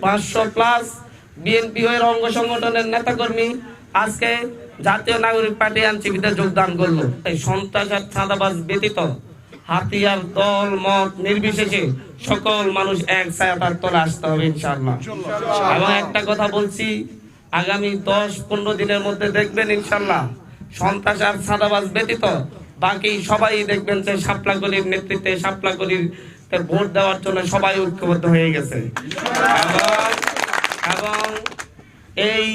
500+ BNP এর অঙ্গ সংগঠনের নেতাকর্মী আজকে জাতীয় নাগরিক পার্টি এনসিপিতে যোগদান করলো। এই সন্ত্রাস আর চাঁদাবাজ ব্যতীত হাতিয়ার দল মত নির্বিশেষে সকল মানুষ এক ছায়ার তলে আসতে হবে ইনশাআল্লাহ। এবং একটা কথা বলছি, আগামী 10-15 দিনের মধ্যে দেখবেন ইনশাআল্লাহ সন্ত্রাস আর চাঁদাবাজ ব্যতীত বাকি সবাই দেখবেন যে শাপলাকলির নেতৃত্বে শাপলাকলির ভোট দেওয়ার জন্য সবাই ঐক্যবদ্ধ হয়ে গেছে। এবং এই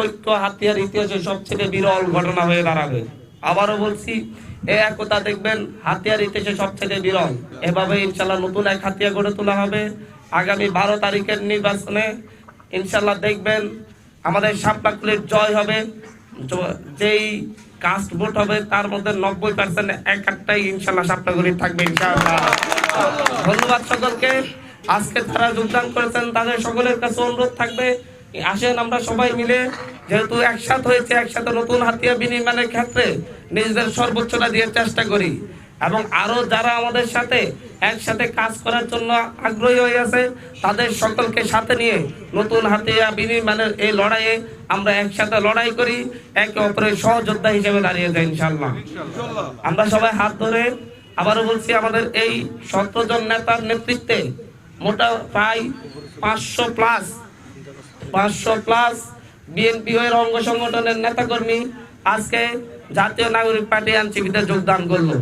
ঐক্য হাতিয়ার ইতিহাসে সবচেয়ে বিরল ঘটনা হয়ে দাঁড়াবে। আবারও বলছি, এই একতা দেখবেন হাতিয়ার ইতিহাসে সবচেয়ে বিরল। এভাবে ইনশাল্লাহ নতুন এক হাতিয়ার গড়ে তোলা হবে। আগামী 12 তারিখের নির্বাচনে ইনশাল্লাহ দেখবেন আমাদের শাপলাকলির জয় হবে। যেই কাস্ট ভোট হবে তার মধ্যে 90% একটাই ইনশাল্লাহ শাপলাকলির থাকবে ইনশাআল্লাহ। ধন্যবাদ সকলকে। আজকে যারা যোগদান করেছেন তাদের সকলের কাছে অনুরোধ থাকবে, আসেন আমরা সবাই মিলে, যেহেতু একসাথে হয়েছে, একসাথে নতুন হাতিয়ার বিনির্মাণের ক্ষেত্রে নিজেদের সর্বোচ্চটা দিয়ে চেষ্টা করি। এবং আরো যারা আমাদের সাথে একসাথে কাজ করার জন্য আগ্রহী হয়ে আছে তাদের সকলকে সাথে নিয়ে নতুন হাতিয়ার বিনির্মাণের এই লড়াইয়ে আমরা একসাথে লড়াই করি, একে অপরের সহযোদ্ধা হিসেবে দাঁড়িয়ে যাই ইনশাআল্লাহ। আমরা সবাই হাত ধরে, আবারও বলছি, আমাদের এই 17 জন নেতার নেতৃত্বে মোটা প্রায় 500+ বিএনপি এর অঙ্গ সংগঠনের নেতাকর্মী আজকে জাতীয় নাগরিক পার্টি এনসিপিতে যোগদান করলো।